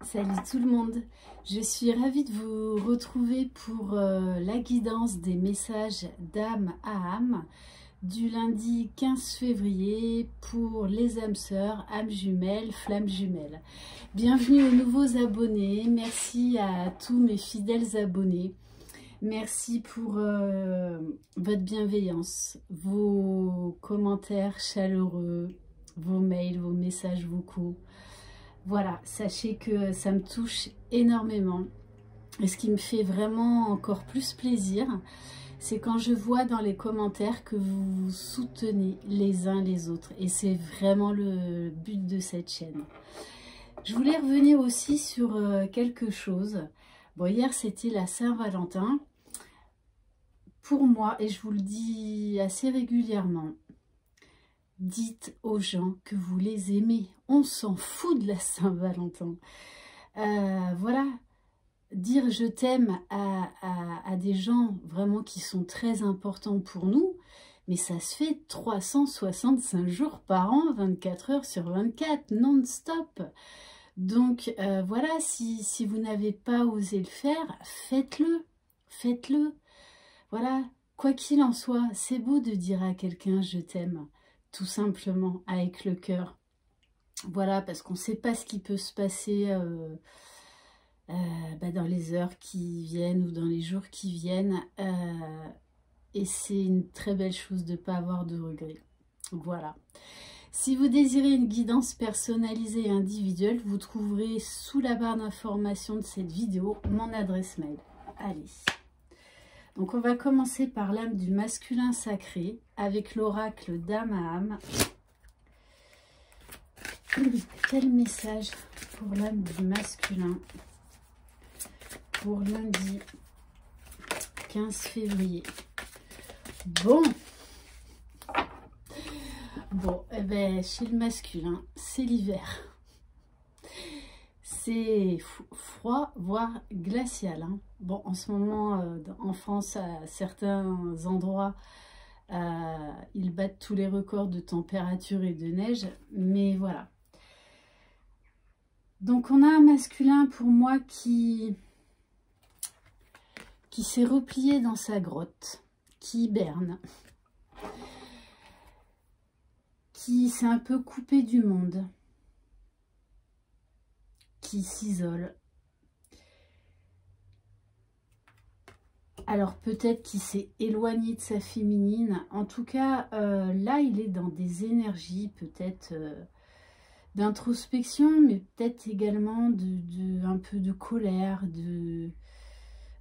Salut tout le monde, je suis ravie de vous retrouver pour la guidance des messages d'âme à âme du lundi 15 février pour les âmes sœurs, âmes jumelles, flammes jumelles. Bienvenue aux nouveaux abonnés, merci à tous mes fidèles abonnés, merci pour votre bienveillance, vos commentaires chaleureux, vos mails, vos messages vocaux. Voilà, sachez que ça me touche énormément. Et ce qui me fait vraiment encore plus plaisir, c'est quand je vois dans les commentaires que vous vous soutenez les uns les autres. Et c'est vraiment le but de cette chaîne. Je voulais revenir aussi sur quelque chose. Bon, hier, c'était la Saint-Valentin. Pour moi, et je vous le dis assez régulièrement, dites aux gens que vous les aimez. On s'en fout de la Saint-Valentin. Voilà, dire je t'aime à des gens vraiment qui sont très importants pour nous, mais ça se fait 365 jours par an, 24 heures sur 24, non-stop. Donc voilà, si vous n'avez pas osé le faire, faites-le, faites-le. Voilà, quoi qu'il en soit, c'est beau de dire à quelqu'un je t'aime. Tout simplement, avec le cœur. Voilà, parce qu'on ne sait pas ce qui peut se passer dans les heures qui viennent ou dans les jours qui viennent. Et c'est une très belle chose de ne pas avoir de regrets. Voilà. Si vous désirez une guidance personnalisée et individuelle, vous trouverez sous la barre d'information de cette vidéo mon adresse mail. Allez. Donc on va commencer par l'âme du masculin sacré avec l'oracle d'âme à âme. Quel message pour l'âme du masculin pour lundi 15 février. Bon, eh ben, chez le masculin, c'est l'hiver. C'est froid, voire glacial. Hein. Bon, en ce moment, en France, à certains endroits, ils battent tous les records de température et de neige. Mais voilà. Donc, on a un masculin, pour moi, qui s'est replié dans sa grotte, qui hiberne, qui s'est un peu coupé du monde, qui s'isole. Alors peut-être qu'il s'est éloigné de sa féminine. En tout cas, là, il est dans des énergies peut-être d'introspection, mais peut-être également un peu de colère.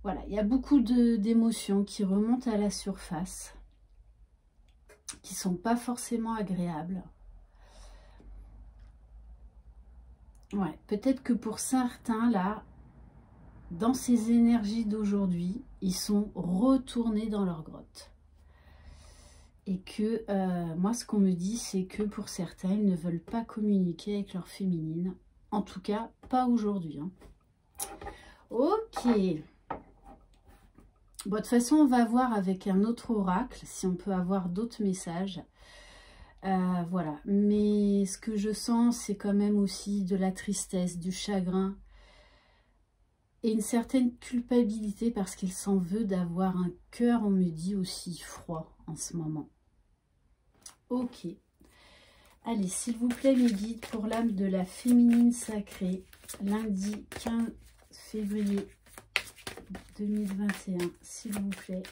Voilà, il y a beaucoup d'émotions qui remontent à la surface, qui ne sont pas forcément agréables. Ouais, peut-être que pour certains, là, dans ces énergies d'aujourd'hui, ils sont retournés dans leur grotte. Et que, moi, ce qu'on me dit, c'est que pour certains, ils ne veulent pas communiquer avec leur féminine. En tout cas, pas aujourd'hui. Hein. Ok. Bon, de toute façon, on va voir avec un autre oracle, si on peut avoir d'autres messages. Voilà, mais ce que je sens, c'est quand même aussi de la tristesse, du chagrin et une certaine culpabilité parce qu'il s'en veut d'avoir un cœur, on me dit, aussi froid en ce moment. Ok, allez, s'il vous plaît, mes guides, pour l'âme de la féminine sacrée, lundi 15 février 2021, s'il vous plaît.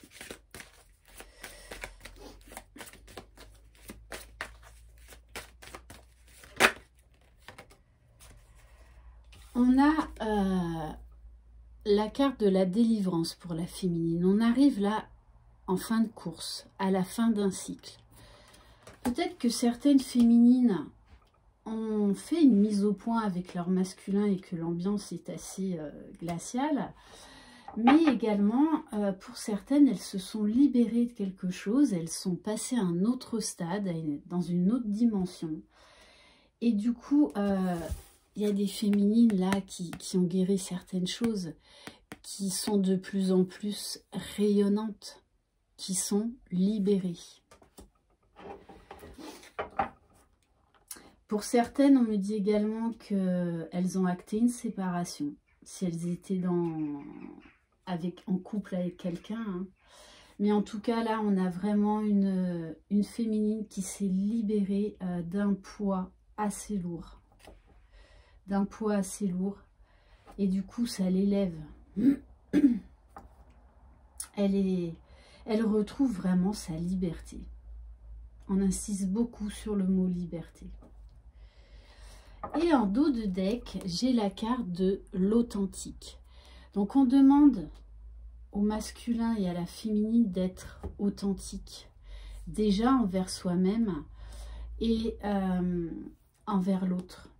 On a la carte de la délivrance pour la féminine. On arrive là en fin de course, à la fin d'un cycle. Peut-être que certaines féminines ont fait une mise au point avec leur masculin et que l'ambiance est assez glaciale. Mais également, pour certaines, elles se sont libérées de quelque chose. Elles sont passées à un autre stade, dans une autre dimension. Et du coup... il y a des féminines là qui ont guéri certaines choses, qui sont de plus en plus rayonnantes, qui sont libérées. Pour certaines, on me dit également qu'elles ont acté une séparation. Si elles étaient en couple avec quelqu'un. Hein. Mais en tout cas, là, on a vraiment une féminine qui s'est libérée d'un poids assez lourd. D'un poids assez lourd. Et du coup, ça l'élève. Elle retrouve vraiment sa liberté. On insiste beaucoup sur le mot liberté. Et en dos de deck, j'ai la carte de l'authentique. Donc on demande au masculin et à la féminine d'être authentique. Déjà envers soi-même et envers l'autre.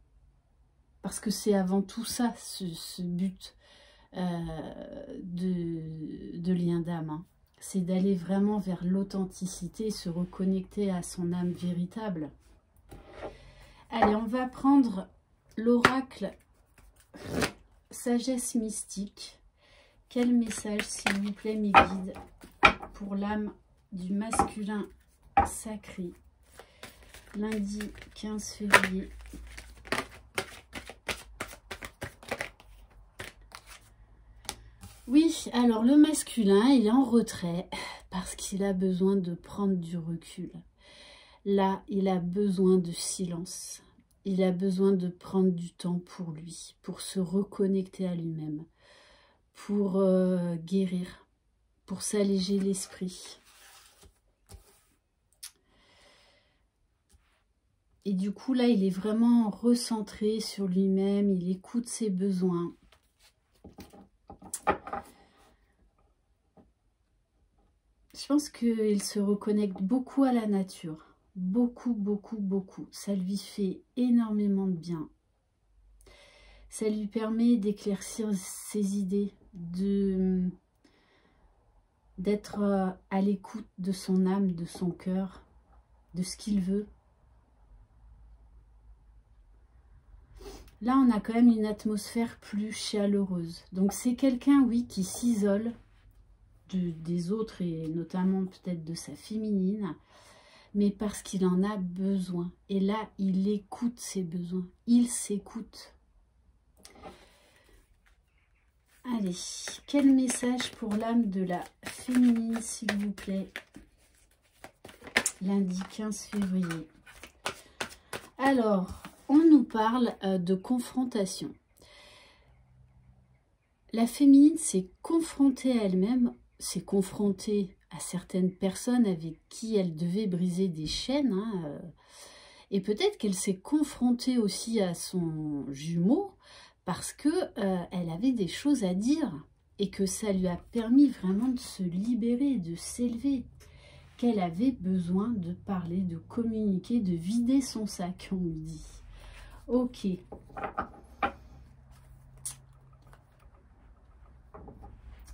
Parce que c'est avant tout ça, ce but de lien d'âme. Hein. C'est d'aller vraiment vers l'authenticité, se reconnecter à son âme véritable. Allez, on va prendre l'oracle sagesse mystique. Quel message, s'il vous plaît, mes guides, pour l'âme du masculin sacré, lundi 15 février. Oui, alors le masculin, il est en retrait parce qu'il a besoin de prendre du recul. Là, il a besoin de silence. Il a besoin de prendre du temps pour lui, pour se reconnecter à lui-même, pour guérir, pour s'alléger l'esprit. Et du coup, là, il est vraiment recentré sur lui-même, il écoute ses besoins. Je pense qu'il se reconnecte beaucoup à la nature. Beaucoup, beaucoup, beaucoup. Ça lui fait énormément de bien. Ça lui permet d'éclaircir ses idées, d'être à l'écoute de son âme, de son cœur, de ce qu'il veut. Là, on a quand même une atmosphère plus chaleureuse. Donc, c'est quelqu'un, oui, qui s'isole des autres et notamment peut-être de sa féminine, mais parce qu'il en a besoin. Et là, il écoute ses besoins. Il s'écoute. Allez, quel message pour l'âme de la féminine, s'il vous plaît, lundi 15 février. Alors, on nous parle de confrontation. La féminine s'est confrontée à elle-même, s'est confrontée à certaines personnes avec qui elle devait briser des chaînes. Hein, et peut-être qu'elle s'est confrontée aussi à son jumeau parce qu'elle avait des choses à dire et que ça lui a permis vraiment de se libérer, de s'élever. Qu'elle avait besoin de parler, de communiquer, de vider son sac, on lui dit. Ok.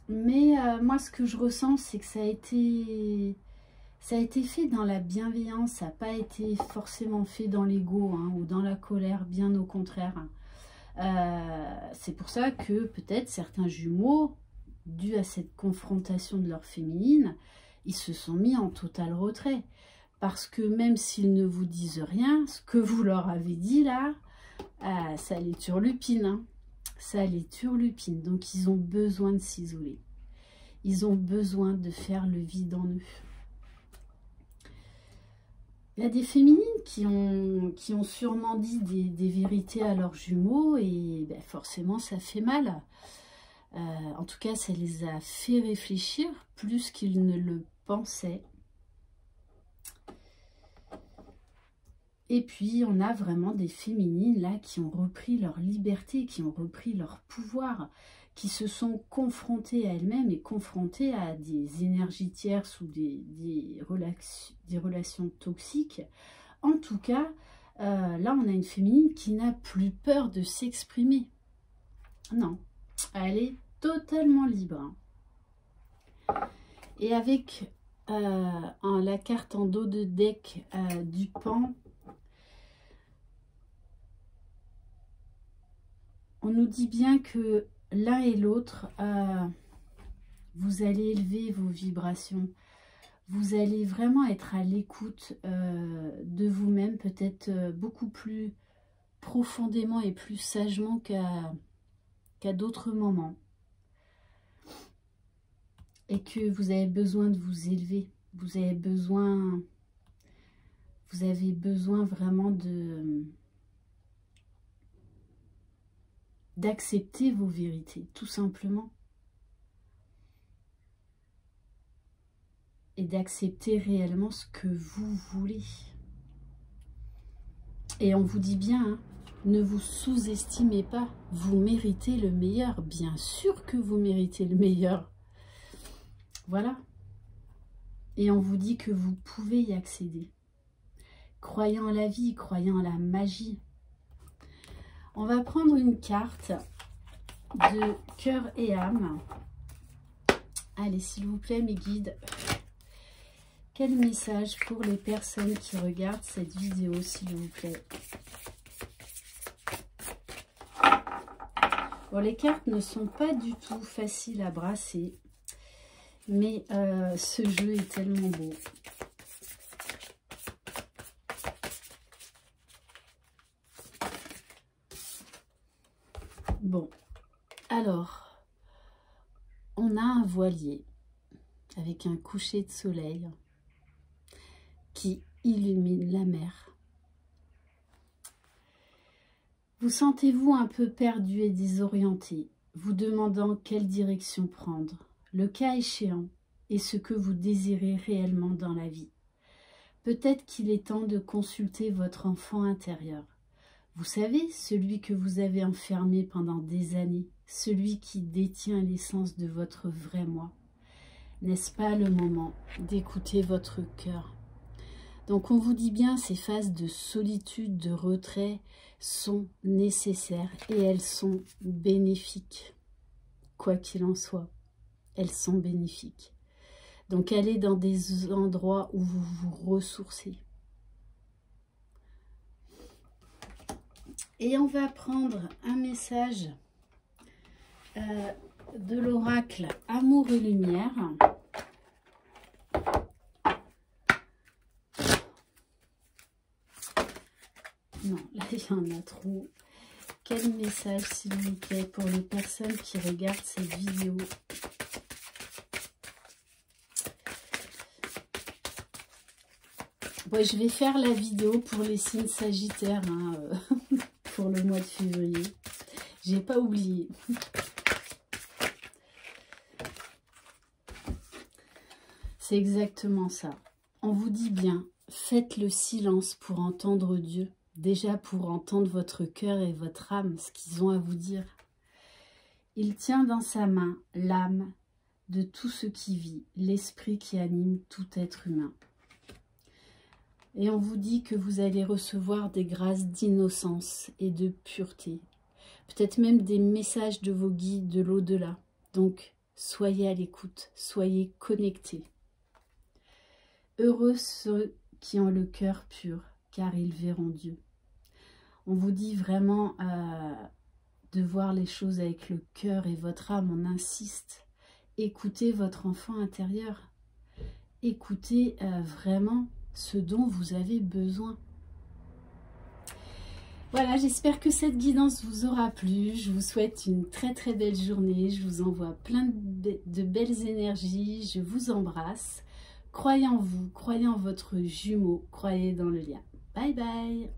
Mais moi, ce que je ressens, c'est que ça a été fait dans la bienveillance. Ça n'a pas été forcément fait dans l'ego hein, ou dans la colère, bien au contraire. C'est pour ça que peut-être certains jumeaux, dû à cette confrontation de leur féminine, ils se sont mis en total retrait. Parce que même s'ils ne vous disent rien, ce que vous leur avez dit là, ça les turlupine. Hein. Ça les turlupine. Donc ils ont besoin de s'isoler. Ils ont besoin de faire le vide en eux. Il y a des féminines qui ont sûrement dit des vérités à leurs jumeaux et ben forcément ça fait mal. En tout cas, ça les a fait réfléchir plus qu'ils ne le pensaient. Et puis, on a vraiment des féminines là qui ont repris leur liberté, qui ont repris leur pouvoir, qui se sont confrontées à elles-mêmes et confrontées à des énergies tierces ou des relations toxiques. En tout cas, là, on a une féminine qui n'a plus peur de s'exprimer. Non, elle est totalement libre. Et avec la carte en dos de deck du pan, on nous dit bien que l'un et l'autre, vous allez élever vos vibrations, vous allez vraiment être à l'écoute de vous-même, peut-être beaucoup plus profondément et plus sagement qu'à d'autres moments. Et que vous avez besoin de vous élever. Vous avez besoin vraiment d'accepter vos vérités, tout simplement. Et d'accepter réellement ce que vous voulez. Et on vous dit bien, hein, ne vous sous-estimez pas, vous méritez le meilleur. Bien sûr que vous méritez le meilleur. Voilà. Et on vous dit que vous pouvez y accéder. Croyez en la vie, croyez en la magie. On va prendre une carte de cœur et âme. Allez, s'il vous plaît, mes guides. Quel message pour les personnes qui regardent cette vidéo, s'il vous plaît? Bon, les cartes ne sont pas du tout faciles à brasser, mais ce jeu est tellement beau. Bon, alors, on a un voilier avec un coucher de soleil qui illumine la mer. Vous sentez-vous un peu perdu et désorienté, vous demandant quelle direction prendre, le cas échéant, et ce que vous désirez réellement dans la vie. Peut-être qu'il est temps de consulter votre enfant intérieur. Vous savez, celui que vous avez enfermé pendant des années, celui qui détient l'essence de votre vrai moi. N'est-ce pas le moment d'écouter votre cœur? Donc on vous dit bien, ces phases de solitude, de retrait sont nécessaires et elles sont bénéfiques. Quoi qu'il en soit, elles sont bénéfiques. Donc allez dans des endroits où vous vous ressourcez. Et on va prendre un message de l'oracle Amour et Lumière. Non, là il y en a trop. Quel message, s'il vous plaît, pour les personnes qui regardent cette vidéo? Ouais, je vais faire la vidéo pour les signes sagittaires hein, pour le mois de février. J'ai pas oublié. C'est exactement ça. On vous dit bien, faites le silence pour entendre Dieu. Déjà pour entendre votre cœur et votre âme, ce qu'ils ont à vous dire. Il tient dans sa main l'âme de tout ce qui vit, l'esprit qui anime tout être humain. Et on vous dit que vous allez recevoir des grâces d'innocence et de pureté. Peut-être même des messages de vos guides de l'au-delà. Donc, soyez à l'écoute, soyez connectés. Heureux ceux qui ont le cœur pur, car ils verront Dieu. On vous dit vraiment de voir les choses avec le cœur et votre âme, on insiste. Écoutez votre enfant intérieur. Écoutez vraiment ce dont vous avez besoin. Voilà, j'espère que cette guidance vous aura plu. Je vous souhaite une très très belle journée. Je vous envoie plein de belles énergies. Je vous embrasse. Croyez en vous, croyez en votre jumeau, croyez dans le lien. Bye bye.